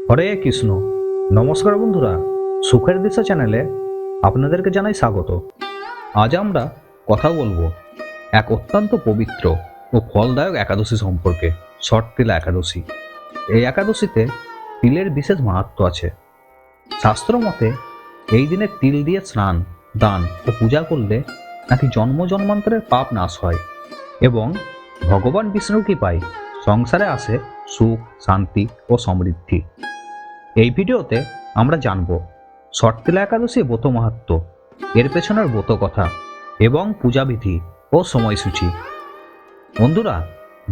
হরে কৃষ্ণ। নমস্কার বন্ধুরা, সুখের দিশা চ্যানেলে আপনাদেরকে জানাই স্বাগত। আজ আমরা কথা বলবো এক অত্যন্ত পবিত্র ও ফলদায়ক একাদশী সম্পর্কে, ষটতিলা একাদশী। এই একাদশীতে তিলের বিশেষ মাহাত্ম্য আছে। শাস্ত্র মতে এই দিনে তিল দিয়ে স্নান, দান ও পূজা করলে নাকি জন্ম জন্মান্তরের পাপ নাশ হয় এবং ভগবান বিষ্ণুর কৃপায় সংসারে আসে সুখ, শান্তি ও সমৃদ্ধি। এই ভিডিওতে আমরা জানব ষটতিলা একাদশী ব্রত মাহাত্ম্য, এর পেছনের ব্রত কথা এবং পূজাবিধি ও সময়সূচি। বন্ধুরা,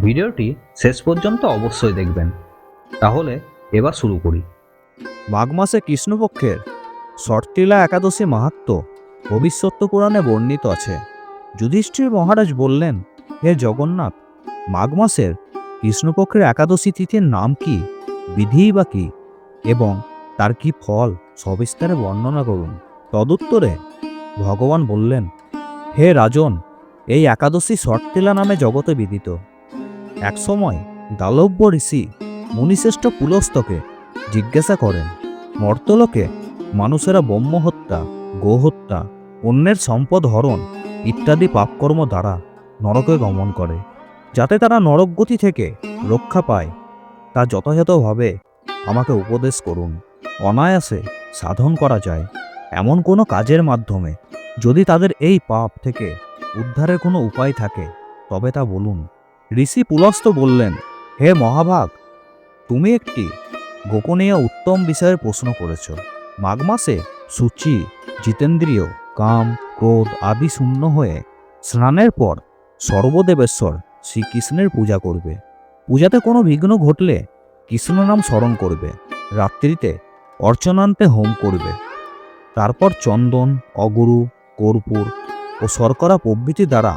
ভিডিওটি শেষ পর্যন্ত অবশ্যই দেখবেন। তাহলে এবার শুরু করি। মাঘ মাসে কৃষ্ণপক্ষের ষটতিলা একাদশী মাহাত্ম্য ভবিষ্যৎ পুরাণে বর্ণিত আছে। যুধিষ্ঠির মহারাজ বললেন, হে জগন্নাথ, মাঘ মাসের কৃষ্ণপক্ষের একাদশী তিথির নাম কি, বিধিই বা কি এবং তার কি ফল সবিস্তারে বর্ণনা করুন। তদুত্তরে ভগবান বললেন, হে রাজন, এই একাদশী ষটতিলা নামে জগতে বিদিত। একসময় দালব্য ঋষি মুনিশ্রেষ্ঠ পুলস্তকে জিজ্ঞাসা করেন, মর্তলোকে মানুষেরা ব্রহ্ম হত্যা, গোহত্যা, অন্যের সম্পদ হরণ ইত্যাদি পাপকর্ম দ্বারা নরকে গমন করে, যাতে তারা নরকগতি থেকে রক্ষা পায় তা যথাযথভাবে আমাকে উপদেশ করুন। অনায়াসে সাধন করা যায় এমন কোনো কাজের মাধ্যমে যদি তাদের এই পাপ থেকে উদ্ধারের কোনো উপায় থাকে তবে তা বলুন। ঋষি পুলস্ত বললেন, হে মহাভাগ, তুমি একটি গোপনীয় উত্তম বিষয়ের প্রশ্ন করেছ। মাঘ মাসে সূচি, জিতেন্দ্রিয়, কাম, ক্রোধ আদি শূন্য হয়ে স্নানের পর সর্বদেবেশ্বর শ্রীকৃষ্ণের পূজা করবে। পূজাতে কোনো বিঘ্ন ঘটলে কৃষ্ণ নাম স্মরণ করবে। রাত্রিতে অর্চনান্তে হোম করবে। তারপর চন্দন, অগুরু, কর্পূর ও শর্করা প্রভৃতি দ্বারা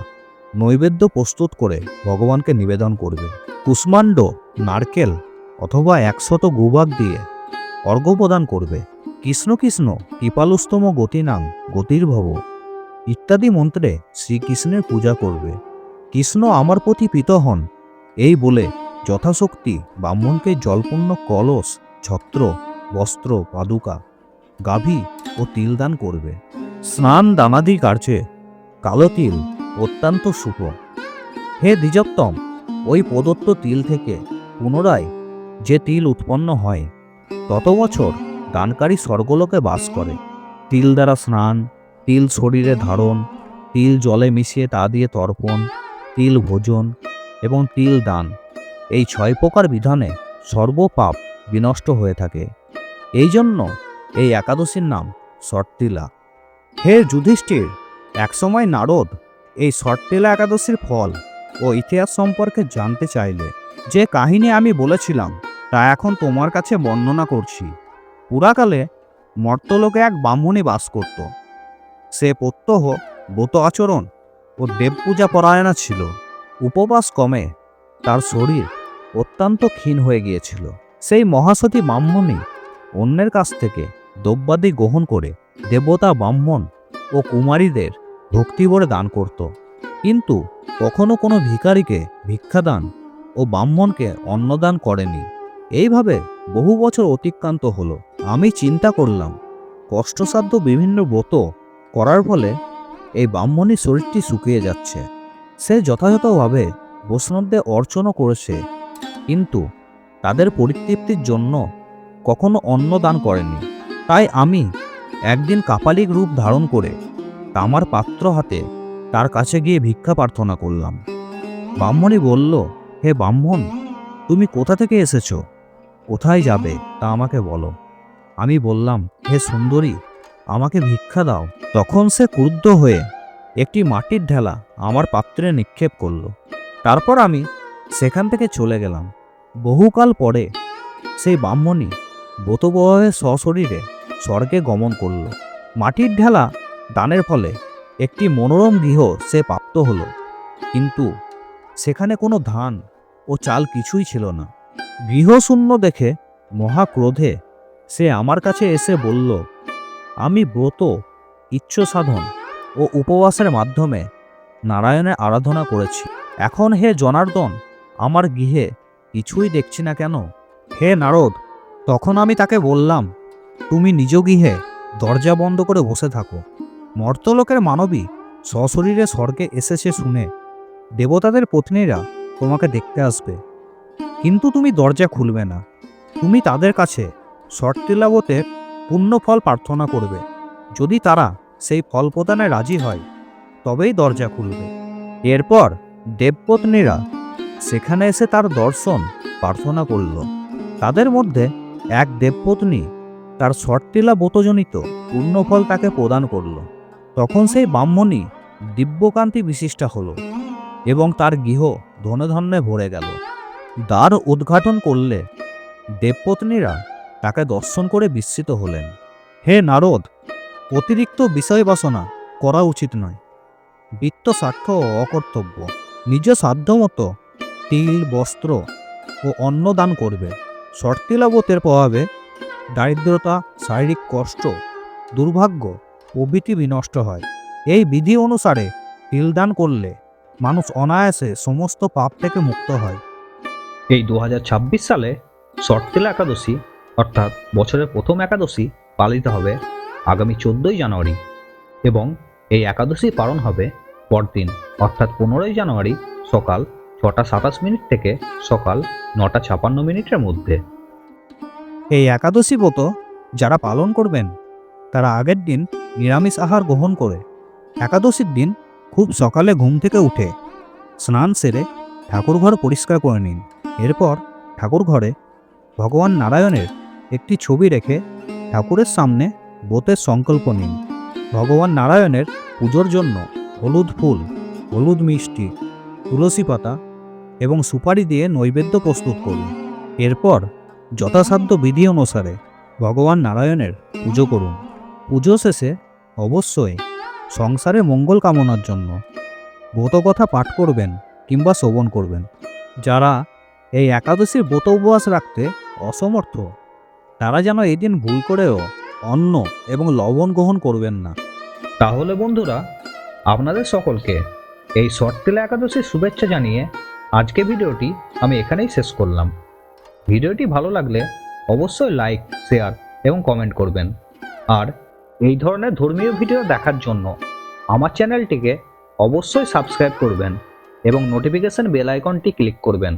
নৈবেদ্য প্রস্তুত করে ভগবানকে নিবেদন করবে। কুষ্মাণ্ড, নারকেল অথবা 100 গোভাগ দিয়ে অর্ঘ্য প্রদান করবে। কৃষ্ণ কৃষ্ণ কৃপালুস্তম গতিনাং গতির্ভব ইত্যাদি মন্ত্রে শ্রীকৃষ্ণের পূজা করবে। কৃষ্ণ আমার প্রতি প্রীত হন এই বলে যথাশক্তি ব্রাহ্মণকে জলপূর্ণ কলস, ছত্র, বস্ত্র, পাদুকা, গাভী ও তিল দান করবে। স্নান দানাদি কার্যে কালো তিল অত্যন্ত শুভ। হে দ্বিজোত্তম, ওই প্রদত্ত তিল থেকে পুনরায় যে তিল উৎপন্ন হয় তত বছর দানকারী স্বর্গলোকে বাস করে। তিল দ্বারা স্নান, তিল শরীরে ধারণ, তিল জলে মিশিয়ে তা দিয়ে তর্পণ, তিল ভোজন এবং তিল দান, এই 6 প্রকার বিধানে সর্বপাপ বিনষ্ট হয়ে থাকে। এই জন্য এই একাদশীর নাম ষটতিলা। হে যুধিষ্ঠির, একসময় নারদ এই ষটতিলা একাদশীর ফল ও ইতিহাস সম্পর্কে জানতে চাইলে যে কাহিনী আমি বলেছিলাম তা এখন তোমার কাছে বর্ণনা করছি। পুরাকালে মর্তলোকে এক ব্রাহ্মণী বাস করত। সে প্রত্যহ ব্রত আচরণ ও দেবপূজা পরায়ণা ছিল। উপবাস কমে তার শরীর অত্যন্ত ক্ষীণ হয়ে গিয়েছিল। সেই মহাসতী ব্রাহ্মণী অন্যের কাছ থেকে দ্রব্যাদি গ্রহণ করে দেবতা, ব্রাহ্মণ ও কুমারীদের ভক্তিভরে দান করত, কিন্তু কখনো কোনো ভিখারিকে ভিক্ষাদান ও ব্রাহ্মণকে অন্নদান করেনি। এইভাবে বহু বছর অতিক্রান্ত হলো। আমি চিন্তা করলাম, কষ্টসাধ্য বিভিন্ন ব্রত করার ফলে এই ব্রাহ্মণীর শরীরটি শুকিয়ে যাচ্ছে। সে যথাযথভাবে বৈষ্ণবদের অর্চনা করেছে, কিন্তু তাদের পরিতৃপ্তির জন্য কখনো অন্ন দান করেনি। তাই আমি একদিন কাপালিক রূপ ধারণ করে তামার পাত্র হাতে তার কাছে গিয়ে ভিক্ষা প্রার্থনা করলাম। ব্রাহ্মণী বলল, হে ব্রাহ্মণ, তুমি কোথা থেকে এসেছো, কোথায় যাবে তা আমাকে বলো। আমি বললাম, হে সুন্দরী, আমাকে ভিক্ষা দাও। তখন সে ক্রুদ্ধ হয়ে একটি মাটির ঢেলা আমার পাত্রে নিক্ষেপ করল। তারপর আমি সেখান থেকে চলে গেলাম। বহুকাল পরে সেই ব্রাহ্মণী ব্রতবহে সশরীরে স্বর্গে গমন করল। মাটির ঢেলা দানের ফলে একটি মনোরম গৃহ সে প্রাপ্ত হলো, কিন্তু সেখানে কোনো ধান ও চাল কিছুই ছিল না। গৃহশূন্য দেখে মহাক্রোধে সে আমার কাছে এসে বলল, আমি ব্রত, ইচ্ছ সাধন ও উপবাসের মাধ্যমে নারায়ণের আরাধনা করেছি। এখন হে জনার্দন, আমার গৃহে কিছুই দেখছি না কেন? হে নারদ, তখন আমি তাকে বললাম, তুমি নিজ গৃহে দরজা বন্ধ করে বসে থাকো। মর্তলোকের মানবী সশরীরে স্বর্গে এসেছে শুনে দেবতাদের পত্নীরা তোমাকে দেখতে আসবে, কিন্তু তুমি দরজা খুলবে না। তুমি তাদের কাছে শর্তিলাবতের পুণ্যফল প্রার্থনা করবে। যদি তারা সেই ফল প্রদানে রাজি হয় তবেই দরজা খুলবে। এরপর দেবপত্নীরা সেখানে এসে তার দর্শন প্রার্থনা করল। তাদের মধ্যে এক দেবপত্নী তার শর্তিলা ব্রতজনিত পুণ্যফল তাকে প্রদান করল। তখন সেই ব্রাহ্মণী দিব্যকান্তি বিশিষ্টা হল এবং তার গৃহ ধনধান্যে ভরে গেল। দ্বার উদ্ঘাটন করলে দেবপত্নীরা তাকে দর্শন করে বিস্মিত হলেন। হে নারদ, অতিরিক্ত বিষয় বাসনা করা উচিত নয়। বৃত্ত স্বার্থ ও অকর্তব্য। নিজ সাধ্যমতো তিল, বস্ত্র ও অন্ন দান করবে। শর্তিলাবতের প্রভাবে দারিদ্রতা, শারীরিক কষ্ট, দুর্ভাগ্য প্রভৃতি বিনষ্ট হয়। এই বিধি অনুসারে তিল দান করলে মানুষ অনায়াসে সমস্ত পাপ থেকে মুক্ত হয়। এই 2026 সালে শর্তিলা একাদশী অর্থাৎ বছরের প্রথম একাদশী পালিত হবে আগামী 14ই জানুয়ারি এবং এই একাদশী পালন হবে পরদিন অর্থাৎ 15ই জানুয়ারি সকাল 6:27 থেকে সকাল 9:56 মধ্যে। এই একাদশী ব্রত যারা পালন করবেন তারা আগের দিন নিরামিষ আহার গ্রহণ করে একাদশীর দিন খুব সকালে ঘুম থেকে উঠে স্নান সেরে ঠাকুরঘর পরিষ্কার করে নিন। এরপর ঠাকুরঘরে ভগবান নারায়ণের একটি ছবি রেখে ঠাকুরের সামনে ব্রতের সংকল্প নিন। ভগবান নারায়ণের পুজোর জন্য হলুদ ফুল, হলুদ মিষ্টি, তুলসী পাতা এবং সুপারি দিয়ে নৈবেদ্য প্রস্তুত করুন। এরপর যথাসাধ্য বিধি অনুসারে ভগবান নারায়ণের পুজো করুন। পুজো শেষে অবশ্যই সংসারে মঙ্গল কামনার জন্য ব্রতকথা পাঠ করবেন কিংবা শ্রবণ করবেন। যারা এই একাদশীর ব্রত উপবাস রাখতে অসমর্থ তারা যেন এই দিন ভুল করেও অন্ন এবং লবণ গ্রহণ করবেন না। তাহলে বন্ধুরা, আপনাদের সকলকে এই শর্তিলা একাদশীর শুভেচ্ছা জানিয়ে আজকে ভিডিওটি আমি এখানেই শেষ করলাম। ভিডিওটি ভালো লাগলে অবশ্যই লাইক, শেয়ার এবং কমেন্ট করবেন। আর এই ধরনের ধর্মীয় ভিডিও দেখার জন্য আমার চ্যানেলটিকে অবশ্যই সাবস্ক্রাইব করবেন এবং নোটিফিকেশন বেল আইকনটি ক্লিক করবেন।